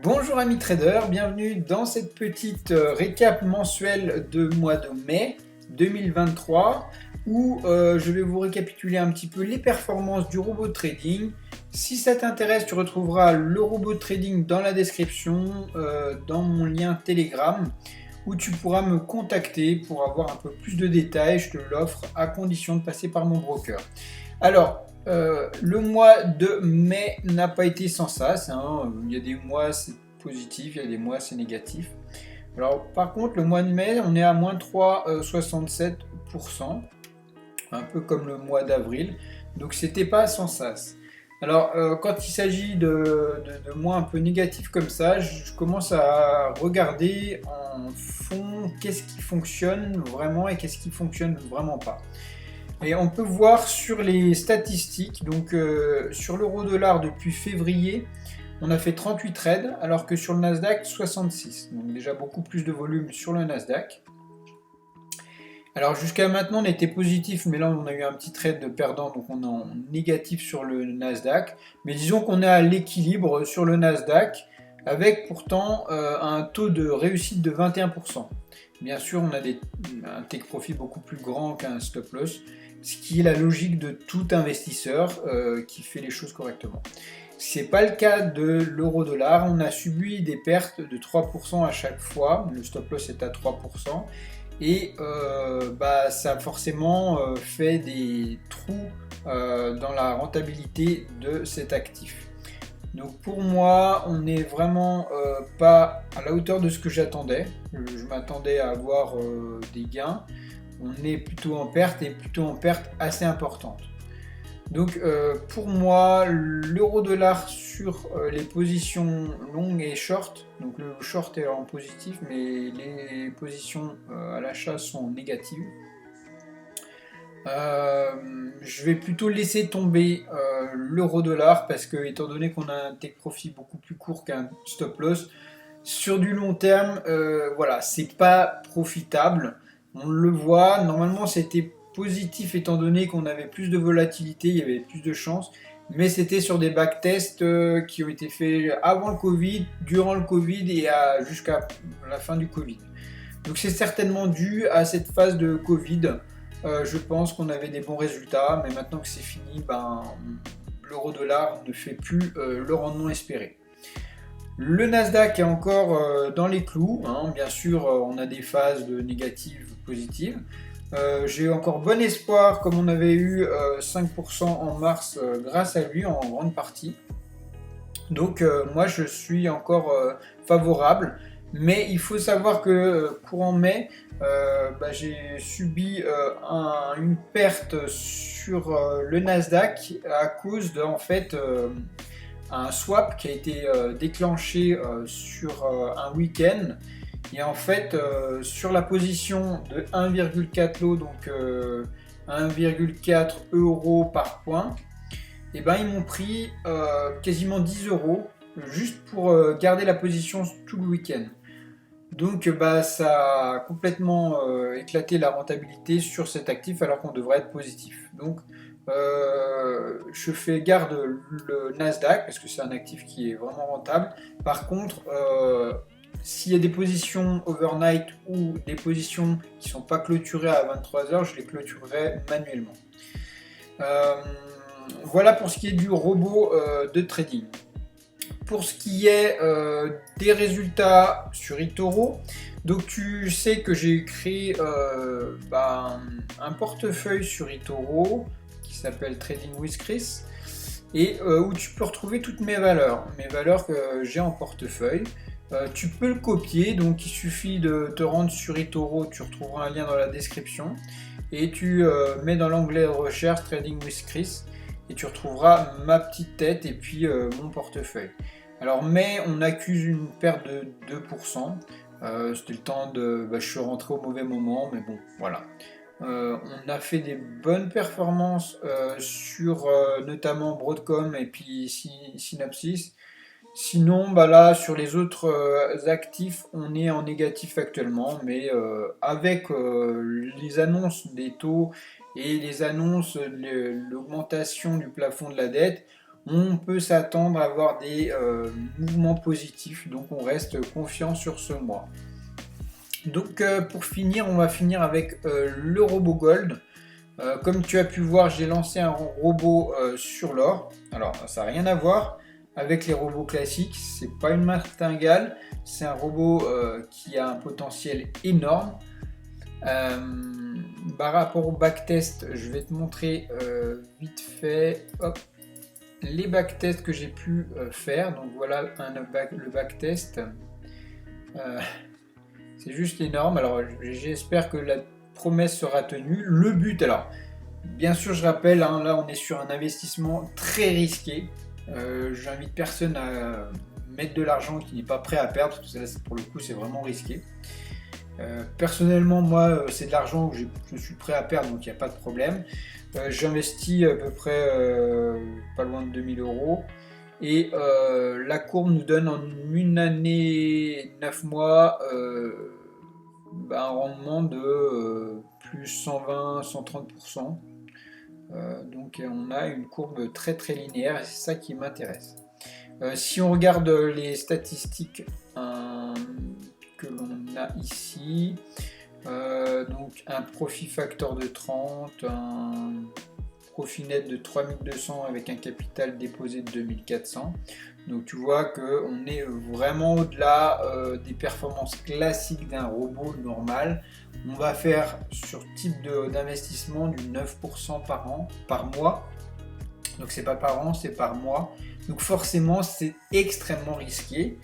Bonjour amis traders, bienvenue dans cette petite récap mensuelle de mois de mai 2023 où je vais vous récapituler un petit peu les performances du robot de trading. Si ça t'intéresse, tu retrouveras le robot de trading dans la description, dans mon lien Telegram où tu pourras me contacter pour avoir un peu plus de détails. Je te l'offre à condition de passer par mon broker. Alors, le mois de mai n'a pas été sans sas, hein. Il y a des mois c'est positif, il y a des mois c'est négatif. Alors par contre, le mois de mai, on est à moins 3,67%, un peu comme le mois d'avril. Donc c'était pas sans sas. Alors quand il s'agit de mois un peu négatifs comme ça, je commence à regarder en fond qu'est-ce qui fonctionne vraiment et qu'est-ce qui fonctionne vraiment pas. Et on peut voir sur les statistiques, donc sur l'euro-dollar depuis février, on a fait 38 trades, alors que sur le Nasdaq, 66. Donc déjà beaucoup plus de volume sur le Nasdaq. Alors jusqu'à maintenant, on était positif, mais là on a eu un petit trade de perdant, donc on est en négatif sur le Nasdaq. Mais disons qu'on est à l'équilibre sur le Nasdaq, avec pourtant un taux de réussite de 21%. Bien sûr, on a un take profit beaucoup plus grand qu'un stop loss, ce qui est la logique de tout investisseur qui fait les choses correctement. Ce n'est pas le cas de l'euro-dollar. On a subi des pertes de 3% à chaque fois. Le stop loss est à 3%. Et ça a forcément fait des trous dans la rentabilité de cet actif. Donc pour moi, on n'est vraiment pas à la hauteur de ce que j'attendais. Je m'attendais à avoir des gains. On est plutôt en perte et plutôt en perte assez importante. Donc pour moi, l'euro-dollar sur les positions longues et short, donc le short est en positif, mais les positions à l'achat sont négatives. Je vais plutôt laisser tomber l'euro-dollar parce que, étant donné qu'on a un take profit beaucoup plus court qu'un stop loss, sur du long terme, voilà, c'est pas profitable. On le voit, normalement c'était positif étant donné qu'on avait plus de volatilité, il y avait plus de chances, mais c'était sur des backtests qui ont été faits avant le Covid, durant le Covid et jusqu'à la fin du Covid. Donc c'est certainement dû à cette phase de Covid. Je pense qu'on avait des bons résultats, mais maintenant que c'est fini, l'euro-dollar ne fait plus le rendement espéré. Le Nasdaq est encore dans les clous, hein. Bien sûr, on a des phases de négatives, positives. J'ai encore bon espoir, comme on avait eu 5% en mars grâce à lui en grande partie. Donc moi je suis encore favorable, mais il faut savoir que courant mai, j'ai subi une perte sur le Nasdaq à cause de en fait un swap qui a été déclenché sur un week-end. Et en fait, sur la position de 1,4 lot, donc 1,4 euros par point, et ben, ils m'ont pris quasiment 10 euros juste pour garder la position tout le week-end. Donc ça a complètement éclaté la rentabilité sur cet actif alors qu'on devrait être positif. Donc je fais garde le Nasdaq parce que c'est un actif qui est vraiment rentable. Par contre, s'il y a des positions overnight ou des positions qui ne sont pas clôturées à 23h, je les clôturerai manuellement. Voilà pour ce qui est du robot de trading. Pour ce qui est des résultats sur eToro, donc tu sais que j'ai créé un portefeuille sur eToro qui s'appelle Trading with Chris et où tu peux retrouver toutes mes valeurs que j'ai en portefeuille. Tu peux le copier, donc il suffit de te rendre sur eToro, tu retrouveras un lien dans la description et tu mets dans l'onglet de recherche Trading with Chris et tu retrouveras ma petite tête et puis mon portefeuille. Alors mais on accuse une perte de 2%. C'était le temps de... je suis rentré au mauvais moment, mais bon, voilà. On a fait des bonnes performances sur notamment Broadcom et puis Synopsys. Sinon, là, sur les autres actifs, on est en négatif actuellement, mais avec les annonces des taux et les annonces de l'augmentation du plafond de la dette, on peut s'attendre à avoir des mouvements positifs, donc on reste confiant sur ce mois. Donc pour finir, on va finir avec le robot gold. Comme tu as pu voir, j'ai lancé un robot sur l'or. Alors ça n'a rien à voir avec les robots classiques, c'est pas une martingale, c'est un robot qui a un potentiel énorme. Par rapport au backtest, je vais te montrer vite fait les backtests que j'ai pu faire. Donc voilà le backtest. C'est juste énorme. Alors j'espère que la promesse sera tenue. Le but, alors bien sûr, je rappelle, hein, là on est sur un investissement très risqué. J'invite personne à mettre de l'argent qui n'est pas prêt à perdre, parce que là, pour le coup c'est vraiment risqué. Personnellement, moi, c'est de l'argent que je suis prêt à perdre, donc il n'y a pas de problème. J'investis à peu près pas loin de 2000 euros. Et la courbe nous donne en une année, 9 mois, un rendement de plus 120-130%. Donc on a une courbe très très linéaire et c'est ça qui m'intéresse. Si on regarde les statistiques que l'on a ici, donc un profit factor de 30, un profit net de 3200 avec un capital déposé de 2400. Donc tu vois qu'on est vraiment au-delà des performances classiques d'un robot normal. On va faire sur type d'investissement du 9% par an, par mois. Donc c'est pas par an, c'est par mois. Donc forcément c'est extrêmement risqué.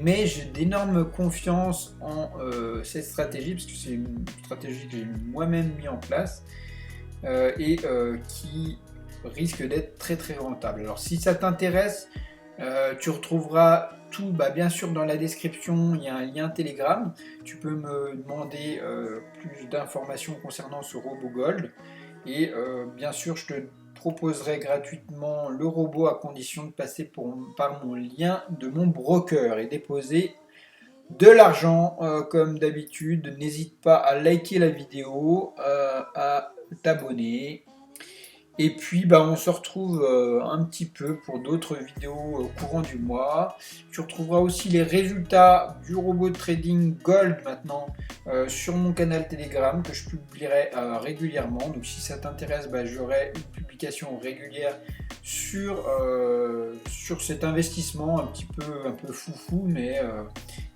Mais j'ai d'énormes confiance en cette stratégie, parce que c'est une stratégie que j'ai moi-même mis en place et qui risque d'être très très rentable. Alors si ça t'intéresse, tu retrouveras tout, bien sûr dans la description, il y a un lien Telegram. Tu peux me demander plus d'informations concernant ce robot Gold. Et bien sûr, je te proposerai gratuitement le robot à condition de passer par mon lien de mon broker et déposer de l'argent comme d'habitude. N'hésite pas à liker la vidéo, à t'abonner. Et puis on se retrouve un petit peu pour d'autres vidéos au courant du mois. Tu retrouveras aussi les résultats du robot de trading Gold maintenant sur mon canal Telegram que je publierai régulièrement. Donc si ça t'intéresse, j'aurai une publication régulière sur cet investissement un peu foufou, mais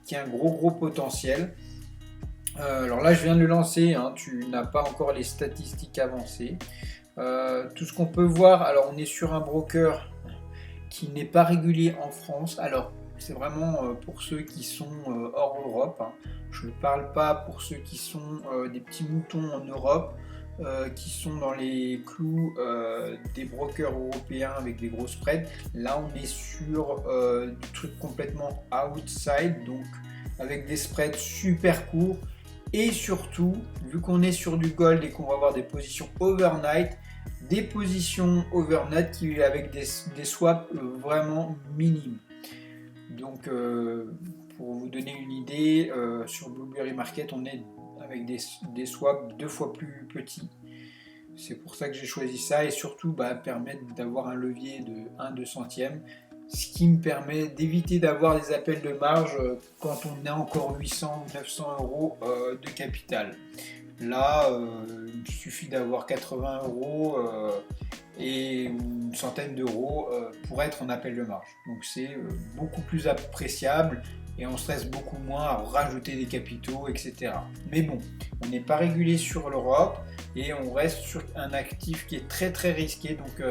qui a un gros potentiel. Alors là je viens de le lancer, hein, tu n'as pas encore les statistiques avancées. Tout ce qu'on peut voir, alors on est sur un broker qui n'est pas régulier en France. Alors c'est vraiment pour ceux qui sont hors Europe, hein. Je ne parle pas pour ceux qui sont des petits moutons en Europe, qui sont dans les clous des brokers européens avec des gros spreads. Là on est sur du truc complètement outside, donc avec des spreads super courts. Et surtout, vu qu'on est sur du gold et qu'on va avoir des positions overnight avec des swaps vraiment minimes. Donc pour vous donner une idée, sur Blueberry Market on est avec des swaps 2 fois plus petits. C'est pour ça que j'ai choisi ça, et surtout permettre d'avoir un levier de 1/2 centième, ce qui me permet d'éviter d'avoir des appels de marge quand on a encore 800 ou 900 euros de capital. Là, il suffit d'avoir 80 euros et une centaine d'euros pour être en appel de marge. Donc c'est beaucoup plus appréciable et on stresse beaucoup moins à rajouter des capitaux, etc. Mais bon, on n'est pas régulé sur l'Europe et on reste sur un actif qui est très très risqué. Donc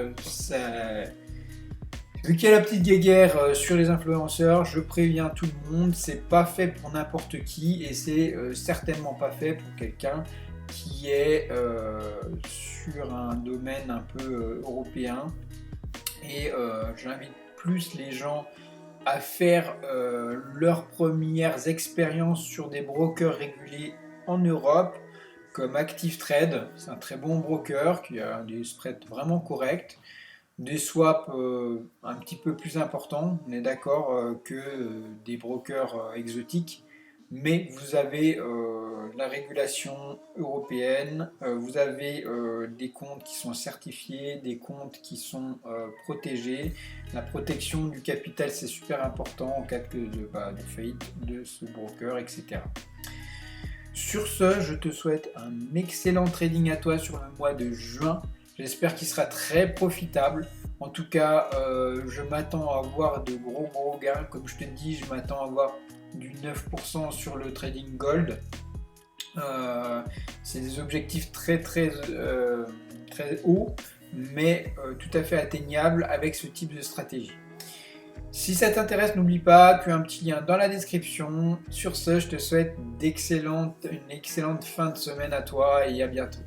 vu qu'il y a la petite guéguerre sur les influenceurs, je préviens tout le monde, c'est pas fait pour n'importe qui et c'est certainement pas fait pour quelqu'un qui est sur un domaine un peu européen. Et j'invite plus les gens à faire leurs premières expériences sur des brokers régulés en Europe, comme Active Trade. C'est un très bon broker qui a des spreads vraiment corrects, des swaps un petit peu plus importants, on est d'accord, que des brokers exotiques. mais vous avez la régulation européenne, vous avez des comptes qui sont certifiés, des comptes qui sont protégés. La protection du capital, c'est super important en cas de faillite de ce broker, etc. Sur ce, je te souhaite un excellent trading à toi sur le mois de juin. J'espère qu'il sera très profitable. En tout cas, je m'attends à avoir de gros gains. Comme je te dis, je m'attends à avoir du 9% sur le trading gold. C'est des objectifs très hauts, mais tout à fait atteignables avec ce type de stratégie. Si ça t'intéresse, n'oublie pas, tu as un petit lien dans la description. Sur ce, je te souhaite une excellente fin de semaine à toi et à bientôt.